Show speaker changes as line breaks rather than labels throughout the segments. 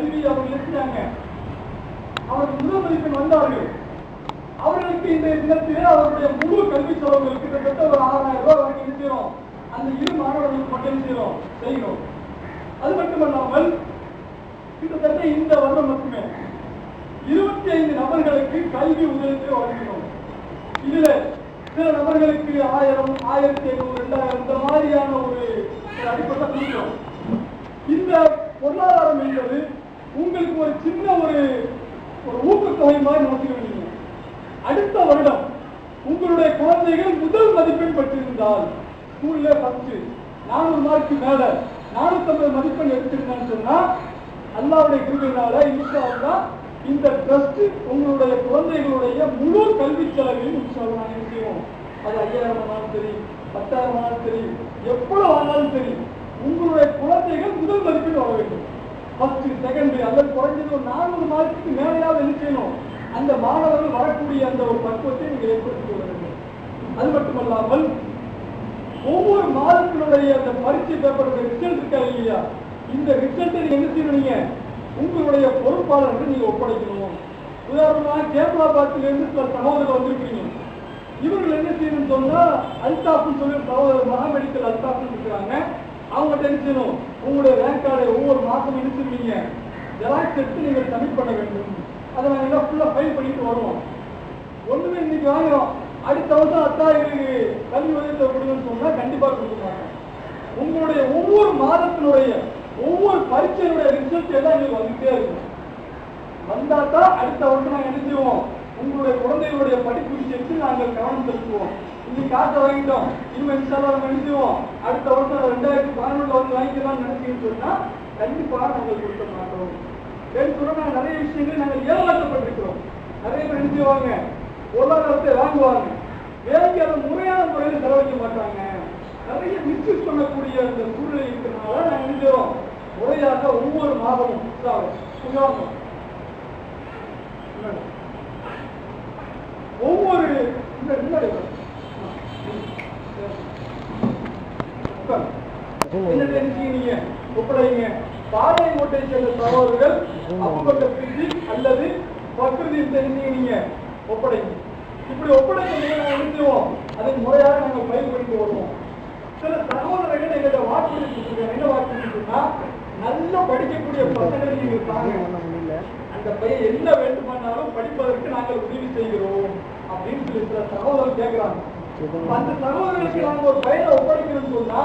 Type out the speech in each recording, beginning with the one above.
கல்வி அவர்கள் செஞ்சாங்க, அவர்கள் முதல் மதிப்பெண் வந்தார்கள். அவர்களுக்கு இந்த தினத்திலே அவருடைய முழு கல்வி செலவுகள் கிட்டத்தட்ட ஒரு 6000 ரூபாய் வரைக்கும் இருக்கிறோம். அந்த இரு மாணவர்களுக்கு மட்டும் செய்கிறோம். அது மட்டுமல்லாமல் கிட்டத்தட்ட இந்த வருடம் மட்டுமே 25 நபர்களுக்கு கல்வி உதவியை வழங்கினோம். இதுல சில நபர்களுக்கு 1000, 1500, 2000 இந்த மாதிரியான ஒரு அடிப்படை கொடுக்கிறோம். இந்த பொருளாதாரம் என்பது உங்களுக்கு ஒரு சின்ன ஒரு ஊக்கத்தொகை மாதிரி நடத்திக்க வேண்டிய. அடுத்த வருடம் உங்களுடைய குழந்தைகள் முதல் மதிப்பெண் பெற்றிருந்தால் ஸ்கூல்ல ஃபர்ஸ்ட் 400 மார்க்கு மேல 450 மதிப்பெண் எடுத்திருந்தான்னு சொன்னா அல்லாஹ்வுடைய கிருபையினால இன்ஷா அல்லாஹ் இந்த ட்ரஸ்ட் உங்களுடைய குழந்தைகளுடைய முழு கல்வி செலவையும் இன்ஷா அல்லாஹ் நாங்கள் செய்வோம். அது 5000 ஆனாலும் சரி, 10,000 ஆனாலும் சரி, எவ்வளவு ஆனாலும் சரி, உங்களுடைய குழந்தைகள் முதல் மதிப்பெண் வர வேண்டும். ஃபர்ஸ்ட், செகண்ட், அல்லது குறைஞ்சது ஒரு 400 மார்க்குக்கு மேலேயாவது என்ன செய்யணும், அந்த மாணவர்கள் வரக்கூடிய அந்த ஒரு பக்குவத்தை நீங்கள் ஏற்படுத்திக் கொள்ள வேண்டும். அது மட்டுமல்லாமல் ஒவ்வொரு மாதத்தினுடைய அந்த பரீட்சை பேப்பருடைய ரிசல்ட் இருக்கா இல்லையா, இந்த ரிசல்ட்டை நீங்க என்ன செய்யணுங்க, உங்களுடைய பொறுப்பாளர்கள் நீங்க ஒப்படைக்கணும். உதாரணமாக கேரளாபாத்திலிருந்து சில சகோதரர்கள் வந்திருக்கீங்க. இவர்கள் என்ன செய்யணும்னு சொன்னா அல்தாப்னு சொல்லி சகோதரர் மகாமெடிக்கல் அல்தாப்னு இருக்கிறாங்க. அவங்கள்ட்ட என்ன செய்யணும், உங்களுடைய ரேங்க் கார்டை ஒவ்வொரு மாதம் என்ன செய்வீங்க, ஜெராக்ஸ் எடுத்து நீங்கள் சப்மிட் பண்ண வேண்டும். அதை நாங்கள் எல்லாம் ஃபுல்லாக ஃபைல் பண்ணிட்டு வருவோம். ஒன்றுமே இன்னைக்கு வாங்குறோம், அடுத்த வருஷம் அத்தாயிரம் கல்வி உதவியில் கொடுங்கன்னு சொன்னால் கண்டிப்பாக கொடுக்க மாட்டோம். உங்களுடைய ஒவ்வொரு மாதத்தினுடைய ஒவ்வொரு பரீட்சையினுடைய ரிசல்ட் எல்லாம் எங்களுக்கு வந்துட்டே இருக்கும். வந்தா தான் அடுத்த வருஷம் நாங்கள் என்ன செய்வோம், உங்களுடைய குழந்தைகளுடைய படிப்பு விஷயத்தில் நாங்கள் கவனம் செலுத்துவோம். இன்னைக்கு காசை வாங்கிட்டோம், இனிமேல் இன்ஷால்லா நம்ம என்ன செய்வோம், அடுத்த வருஷம் 2011 வந்து வாங்கிக்கலாம்னு நினைச்சீங்கன்னு சொன்னா கண்டிப்பாக நாங்கள் கொடுக்க மாட்டோம். நாங்கள் நிறைய விஷயங்கள் நாங்கள் ஏமாற்றப்பட்டிருக்கிறோம். நிறைய பேர் என்ன செய்வாங்க, பொருளாதாரத்தை வாங்குவாங்க, வேலைக்கு அதை முறையான முறையில் செலவழிக்க மாட்டாங்க. நிறைய மிஸ்யூஸ் பண்ணக்கூடிய அந்த சூழ்நிலை இருக்கிறதுனால நாங்கள் என்ன செய்வோம், முறையாக ஒவ்வொரு மாதமும் ஒவ்வொரு நீங்க ஒப்படைங்க. பாளையங்கோட்டை சேர்ந்த சகோதரர்கள் அபூபக்கர் பிரிதி அல்லது பக்ருதி நீங்க ஒப்படைங்க. இப்படி ஒப்படைக்க அதை முறையாக நாங்கள் பயிர் பண்ணிட்டு வருவோம். சில சகோதரர்கள் எங்கிட்ட வாக்குறுதி கொடுத்துருக்காங்க. என்ன வாக்குறுதினா, நல்லா படிக்கக்கூடிய பசங்களை நீங்க தாங்க, அந்த பையன் என்ன வேண்டுமானாலும் படிப்பதற்கு நாங்கள் உதவி செய்கிறோம் அப்படின்னு சொல்லி சில சகோதரர்கள் கேட்கிறாங்க. அந்த சகோதரர்களுக்கு நாங்கள் ஒரு பையனை ஒப்படைக்கணும்னு சொன்னா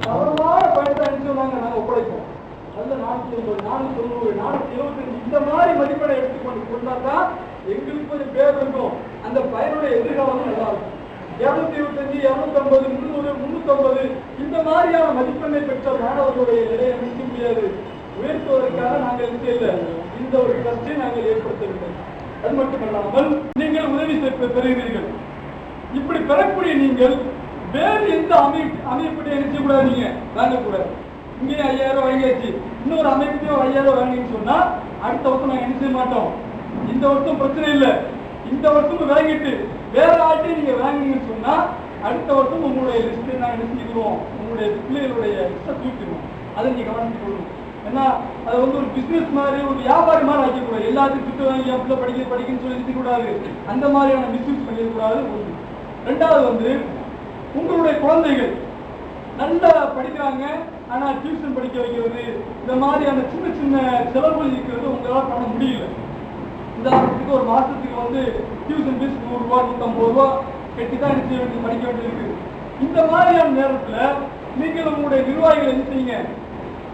தவறான பயத்தை அனுப்பிச்சுனாங்க, நாங்கள் ஒப்படைப்போம். நல்ல 480, 490, 425 இந்த மாதிரி மதிப்பெண்ணை எடுத்துக்கொண்டு கொண்டாதான் எங்களுக்கு கொஞ்சம் பேர் இருக்கும், அந்த பையனுடைய எதிர்காலம் நல்லா இருக்கும். 225, 250, 300, 350 இந்த மாதிரியான மதிப்பெண்ணை பெற்ற மாணவர்களுடைய நிலையை நிற்க முடியாது. உயர்த்துவதற்காக நாங்கள் இல்லை, இந்த ஒரு ட்ரஸ்டை நாங்கள் ஏற்படுத்தவில்லை. அது மட்டுமல்லாமல் நீங்கள் உதவி பெறுகிறீர்கள். இப்படி பெறக்கூடிய நீங்கள் வேறு எந்த அமைப்பையும் என்ன செய்யக்கூடாது, நீங்க வாங்கக்கூடாது. இங்கே 5000 வாங்கியாச்சு, இன்னொரு அமைப்பையும் 5000 வாங்கின்னு சொன்னா அடுத்த வருஷம் நாங்கள் என்ன செய்ய மாட்டோம். இந்த வருஷம் பிரச்சனை இல்லை, இந்த வருஷமும் வாங்கிட்டு வேற ஆட்டையும் நீங்க வாங்கினீங்கன்னு சொன்னா அடுத்த வருஷம் உங்களுடைய லிஸ்ட்டை நாங்கள் என்ன செஞ்சுக்கிறோம், உங்களுடைய பிள்ளைகளுடைய லிஸ்ட்டை தூக்கிடுவோம். அதை நீங்க கவனித்துக் கொள்ளணும். ஏன்னா அதை வந்து ஒரு பிசினஸ் மாதிரி ஒரு வியாபாரி மாதிரி ஆக்கக்கூடாது. எல்லாத்தையும் திட்டு வாங்கி அப்படில படிக்கன்னு சொல்லி இருக்கக்கூடாது. அந்த மாதிரியான மிஸ்யூஸ் பண்ணிடக்கூடாது. ஒன்று. ரெண்டாவது வந்து உங்களுடைய குழந்தைகள் நல்லா படிக்கிறாங்க, ஆனா டியூஷன் படிக்க வைக்கிறது இந்த மாதிரியான சின்ன சின்ன செலவுகள் இருக்கிறது உங்களால் பண்ண முடியல. உதாரணத்துக்கு ஒரு மாசத்துக்கு வந்து டியூஷன் ஃபீஸ் 100 ரூபா 150 ரூபா கட்டி தான் என்ன செய்ய வேண்டியது, படிக்க வேண்டியிருக்கு. இந்த மாதிரியான நேரத்துல நீங்கள் உங்களுடைய நிர்வாகிகள் என்ன செய்யுங்க,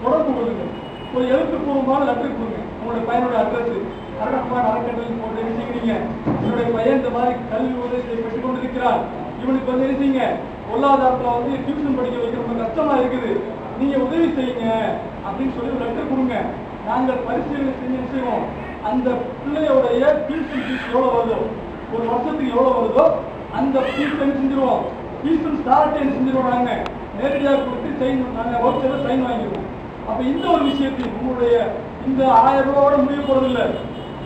தொடர்பு கொள்ளுங்க. ஒரு எழுத்துப்பூர்வமான லெட்டர் கொடுங்க. உங்களுடைய பையனோட அட்ரஸ் அரணக்குமார் அறக்கட்டளை போட்டு என்ன செய்கிறீங்க, என்னுடைய பையன் இந்த மாதிரி கல்வி உதவியை பெற்றுக் கொண்டிருக்கிறார், இவனுக்கு வந்து என்ன செய்யுங்க, பொருளாதாரத்துல வந்து டியூஷன் படிக்க வைக்க ரொம்ப கஷ்டமா இருக்குது, நீங்க உதவி செய்யுங்க அப்படின்னு சொல்லி ஒரு லெட்டர் கொடுங்க. நாங்கள் பரிசீலனை செஞ்சு செய்வோம். அந்த பிள்ளையோடைய டியூஷன் ஃபீஸ் எவ்வளவு வருதோ, ஒரு வருஷத்துக்கு எவ்வளவு வருதோ அந்த ஃபீஸ் என்ன செஞ்சிருவோம், டியூஷன் ஸ்டார்ட் என்ன செஞ்சிருவோம், நாங்க நேரடியாக கொடுத்து சைன், நாங்கள் வவுச்சர்ல சைன் வாங்கிடுவோம். அப்ப இந்த ஒரு விஷயத்தையும் உங்களுடைய இந்த 1000 ரூபாயோட முடிய போறதில்லை,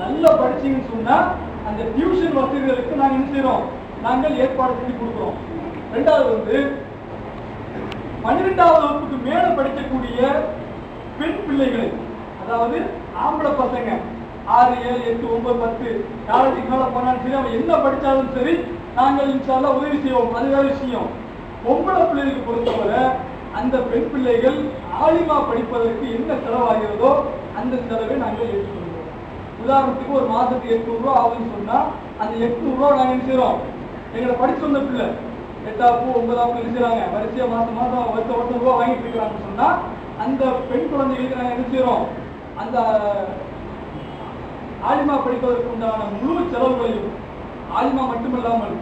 நல்லா படிச்சீங்கன்னு சொன்னா அந்த டியூஷன் வசதிகளுக்கு நாங்கள் என்ன செய்யறோம், நாங்கள் ஏற்பாடு செஞ்சு கொடுக்குறோம். ரெண்டாவது வந்து 12ஆம் வகுப்புக்கு மேல படிக்கக்கூடிய பெண் பிள்ளைகளை, அதாவது ஆம்பளை பசங்க 6, 7, 8, 9, 10 காலேஜுக்கு மேல போனாலும் சரி, அவன் என்ன படிச்சாலும் சரி, நாங்கள் இன்ஷால்லா உதவி செய்வோம். அது வேற விஷயம். பொம்பளை பிள்ளைகளுக்கு பொறுத்தவரை அந்த பெண் பிள்ளைகள் ஆலிமா படிப்பதற்கு என்ன செலவாகிறதோ அந்த செலவை நாங்கள் ஏற்றுக்கொள்கிறோம். உதாரணத்துக்கு ஒரு மாதத்துக்கு 800 ரூபா ஆகுதுன்னு சொன்னா அந்த 800 ரூபா நாங்கள் என்ன செய்யறோம்? எங்களை படிச்சு வந்த பிள்ளை 8ஆப்பு 9ஆப்பு என்ன செய்யறாங்க, வரிசையா மாசம் வருஷம் ரூபா வாங்கிட்டு இருக்கிறாங்கன்னு சொன்னா அந்த பெண் குழந்தைகளுக்கு நாங்கள் என்ன செய்யறோம்? அந்த ஆலிமா படிப்பதற்கு உண்டான முழு செலவுகளையும், ஆலிமா மட்டுமில்லாமல்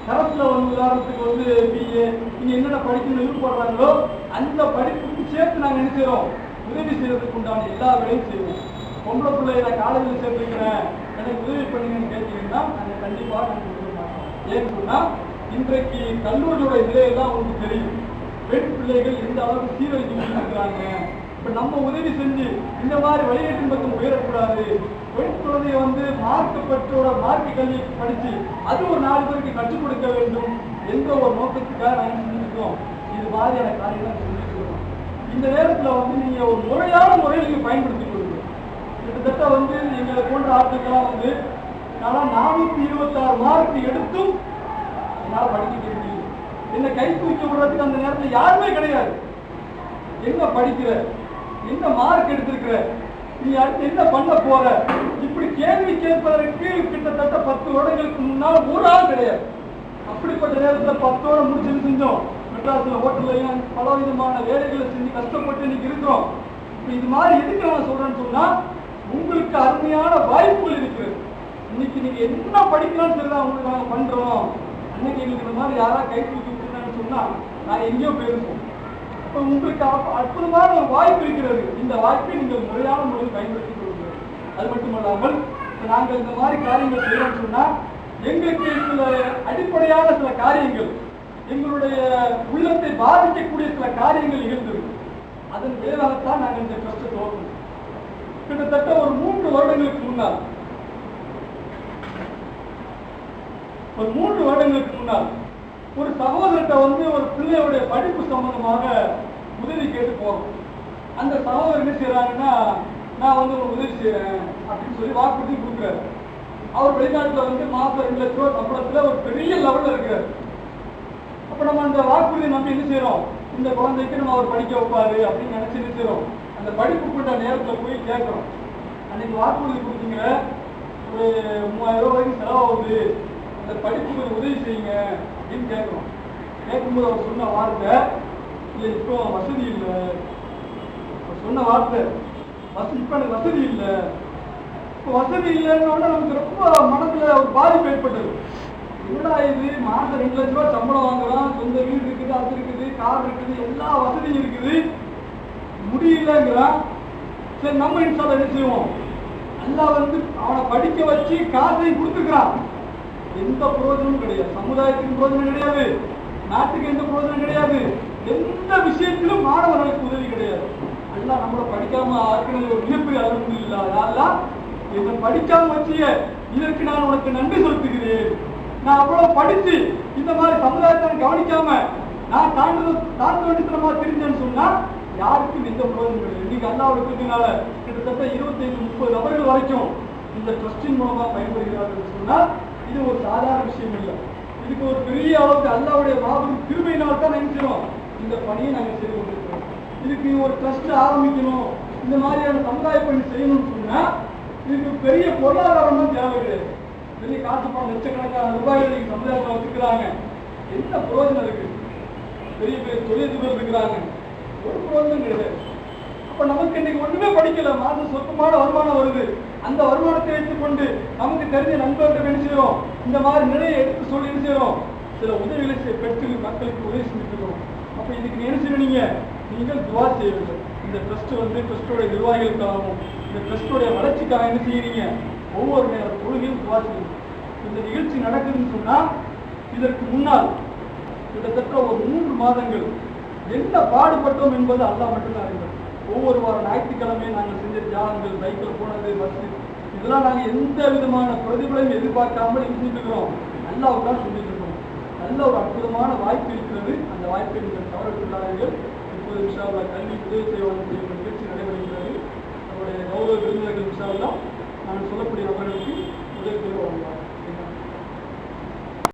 தரத்துல உதாரணத்துக்கு பிஏ நீங்க என்னென்ன படிக்கணும்னு விருப்பப்படுறாங்களோ அந்த படிப்புக்கு சேர்த்து நாங்கள் என்ன செய்யறோம்? உதவி செய்யறதுக்கு உண்டான எல்லா வேலையும் செய்வோம். பொம்பளை பிள்ளைய நான் காலேஜில் சேர்த்துருக்கிறேன், எனக்கு உதவி பண்ணுங்கன்னு கேட்டீங்கன்னா நாங்கள் கண்டிப்பாக நாங்கள் உதவி மாட்டோம். ஏன்னு சொன்னா இன்றைக்கு கல்லூரியோட நிலையெல்லாம் உங்களுக்கு தெரியும். பெண் பிள்ளைகள் எந்த அளவுக்கு சீரழிஞ்சு இருக்கிறாங்க. இப்ப நம்ம உதவி செஞ்சு இந்த மாதிரி வழிகேட்டின் பக்கம் உயரக்கூடாது. பெண் குழந்தைய மார்க்கப்பட்டோட மார்க்க கல்வி படிச்சு அது ஒரு 4 பேருக்கு கற்றுக் கொடுக்க வேண்டும் என்ற ஒரு நோக்கத்துக்காக நாங்கள் செஞ்சுருக்கோம். இது மாதிரியான காரியங்கள் செஞ்சுருக்கோம். இந்த நேரத்தில் நீங்க ஒரு முறையான முறையில் நீங்க பயன்படுத்திக் கொள்ளுங்க. கிட்டத்தட்ட எங்களை போன்ற ஆட்களுக்கெல்லாம் நான் 426 மார்க் எடுத்தும் என்னால் படிக்க முடியும். என்ன கை தூக்கி விடுறதுக்கு அந்த நேரத்தில் யாருமே கிடையாது. என்ன படிக்கிற, என்ன மார்க் எடுத்திருக்கிற, நீ அடுத்து என்ன பண்ண போற, இப்படி கேள்வி கேட்பதற்கு கிட்டத்தட்ட 10 வருடங்களுக்கு முன்னால் ஒரு ஆள் கிடையாது. அப்படிப்பட்ட நேரத்தில் 10 வருடம் முடிச்சு செஞ்சோம். மெட்ராஸ்ல ஹோட்டல்லையும் பல விதமான வேலைகளை செஞ்சு கஷ்டப்பட்டு இன்னைக்கு இருக்கிறோம். இது மாதிரி எதுக்கு நான் சொல்றேன்னு சொன்னா உங்களுக்கு அருமையான வாய்ப்புகள் இருக்கிறது. இன்னைக்கு நீங்க என்ன படிக்கலாம்னு சொல்லி உங்களுக்கு நாங்கள் பண்றோம். அன்னைக்கு எங்களுக்கு இந்த மாதிரி யாராவது கை தூக்கி விட்டுருந்தான்னு சொன்னா நான் எங்கேயோ போயிருக்கோம். இப்போ உங்களுக்கு அற்புதமான ஒரு வாய்ப்பு இருக்கிறது. இந்த வாய்ப்பை நீங்கள் முறையான முறையில் பயன்படுத்திக் கொள்ளுங்கள். அது மட்டுமல்லாமல் நாங்கள் இந்த மாதிரி காரியங்கள் செய்யறோம்னு சொன்னா எங்களுக்கு சில அடிப்படையான சில காரியங்கள், எங்களுடைய உள்ளத்தை பாதிக்கக்கூடிய சில காரியங்கள் நிகழ்ந்திருக்கு. அதன் விளைவாகத்தான் நாங்கள் இந்த ட்ரஸ்ட்டை துவக்கணும். கிட்டத்தட்ட ஒரு 3 வருடங்களுக்கு முன்னால் ஒரு சகோதரத்தை ஒரு பிள்ளையுடைய படிப்பு சம்பந்தமாக உதவி கேட்டு போறோம். அந்த சகோதரர் என்ன செய்யறாங்கன்னா, நான் ஒரு உதவி செய்யறேன் அப்படின்னு சொல்லி வாக்குறுதி கொடுக்குறாரு. அவர் வெளிநாட்டுல மாசம் 2 லட்ச ரூபாய் சம்பளத்துல ஒரு பெரிய லெவல்ல இருக்கிறார். அப்ப நம்ம அந்த வாக்குறுதியை நம்பி என்ன செய்யறோம்? இந்த குழந்தைக்கு நம்ம அவர் படிக்க வைப்பாரு அப்படின்னு நினைச்சு என்ன செய்யறோம்? அந்த படிப்புக்குள்ள நேரத்துல போய் கேட்கிறோம். அன்னைக்கு வாக்குறுதி கொடுத்தீங்க, ஒரு 3000 ரூபாய் வரைக்கும் செலவாகுது, அந்த படிப்புக்கு உதவி செய்யுங்க அப்படின்னு கேட்கிறோம். கேட்கும்போது அவர் சொன்ன வார்த்தை, இல்லை இப்போ வசதி இல்லை. அவர் சொன்ன வார்த்தை இப்ப எனக்கு வசதி இல்லை. இப்போ வசதி இல்லைன்னு நமக்கு ரொம்ப மனசுல ஒரு பாதிப்பு ஏற்பட்டது. என்னடா இது, மாசம் 2 லட்ச ரூபாய் சம்பளம் வாங்குறான், சொந்த வீடு இருக்குது, அது இருக்குது, கார் இருக்குது, எல்லா வசதியும் இருக்குது, முடியலங்கிறான். சரி நம்ம இன்ஷால்லா என்ன செய்வோம்? நல்லா அவனை படிக்க வச்சு காசையும் கொடுத்துக்கிறான். எந்த பிரயோஜனமும் கிடையாது. சமுதாயத்துக்கு பிரயோஜனம் கிடையாது, நாட்டுக்கு எந்த பிரயோஜனம் கிடையாது, எந்த விஷயத்திலும் மாணவர்களுக்கு உதவி கிடையாது. எல்லாம் நம்மளை படிக்காம ஆக்கினது ஒரு மிகப்பெரிய அளவு இல்ல. யாரெல்லாம் என்னை படிக்காம வச்சிய இதற்கு நான் உனக்கு நன்றி செலுத்துகிறேன். நான் அவ்வளவு படிச்சு இந்த மாதிரி சமுதாயத்தை கவனிக்காம நான் தாழ்ந்து வண்டித்தனமா தெரிஞ்சேன்னு சொன்னா யாருக்கும் எந்த பிரயோஜனம் கிடையாது. இன்னைக்கு அல்லாவுக்குனால கிட்டத்தட்ட 25-30 நபர்கள் வரைக்கும் இந்த ட்ரஸ்டின் மூலமா பயன்படுகிறார்கள் சொன்னா இது ஒரு சாதாரண விஷயம் இல்லை. இதுக்கு ஒரு பெரிய அளவுக்கு அல்லாவுடைய மாபெரும் கிருபையினால் தான் நினைச்சிடும் இந்த பணியை நாங்கள் செய்து கொண்டிருக்கிறோம். இதுக்கு ஒரு ட்ரஸ்ட் ஆரம்பிக்கணும், இந்த மாதிரியான சமுதாய பணி செய்யணும்னு சொன்னா இதுக்கு பெரிய பொருளாதாரம் தான் தேவை கிடையாது. பெரிய காசு பணம் லட்சக்கணக்கான ரூபாய்கள் சமுதாயத்தில் வச்சுக்கிறாங்க. என்ன பிரயோஜனம் இருக்கு? பெரிய பெரிய தொழிலதிபர் இருக்கிறாங்க, ஒரு பிரயோஜனம் கிடையாது. அப்ப நமக்கு இன்னைக்கு ஒண்ணுமே படிக்கல, மாதம் சொற்பமான வருமானம் வருது. அந்த வருமானத்தை வைத்துக்கொண்டு நமக்கு தெரிஞ்ச நண்பர்கள் என்ன செய்யறோம்? இந்த மாதிரி நிலையை எடுத்து சொல்லி என்ன செய்யறோம்? சில உதவிகளை பெற்று மக்களுக்கு உதவி செஞ்சுக்கிறோம். அப்ப இதுக்கு என்ன செய்யறீங்க? நீங்கள் துவா செய்வீர்கள். இந்த ட்ரஸ்ட் ட்ரஸ்டோடைய நிர்வாகிகளுக்காகவும் இந்த ட்ரஸ்டோடைய வளர்ச்சிக்காக என்ன செய்யறீங்க? ஒவ்வொரு நேரம் தொழுகையும் துவா செய்வீங்க. இந்த நிகழ்ச்சி நடக்குதுன்னு சொன்னா இதற்கு முன்னால் கிட்டத்தட்ட ஒரு 3 மாதங்கள் என்ன பாடுபட்டோம் என்பது அல்லாஹ் மட்டும்தான் அறிந்தார். ஒவ்வொரு வாரம் ஞாயிற்றுக்கிழமை நாங்கள் செஞ்ச தியாகங்கள், பைக்கில் போனது, பஸ், இதெல்லாம் நாங்கள் எந்த விதமான பிரதிபலையும் எதிர்பார்க்காமல் செஞ்சுருக்கிறோம். அல்லாஹ் தான் செஞ்சுருக்கிறோம். நல்ல ஒரு அற்புதமான வாய்ப்பு இருக்கிறது. அந்த வாய்ப்பை நீங்கள் தவறவிட்டார்கள். இப்போது இன்ஷா அல்லாஹ் கல்வி உதவி செய்வாங்க நிகழ்ச்சி நடைபெறுகிறது. நம்முடைய இன்ஷா அல்லாஹ் நாங்கள் சொல்லக்கூடிய நபர்களுக்கு உதவி வழங்குவார்.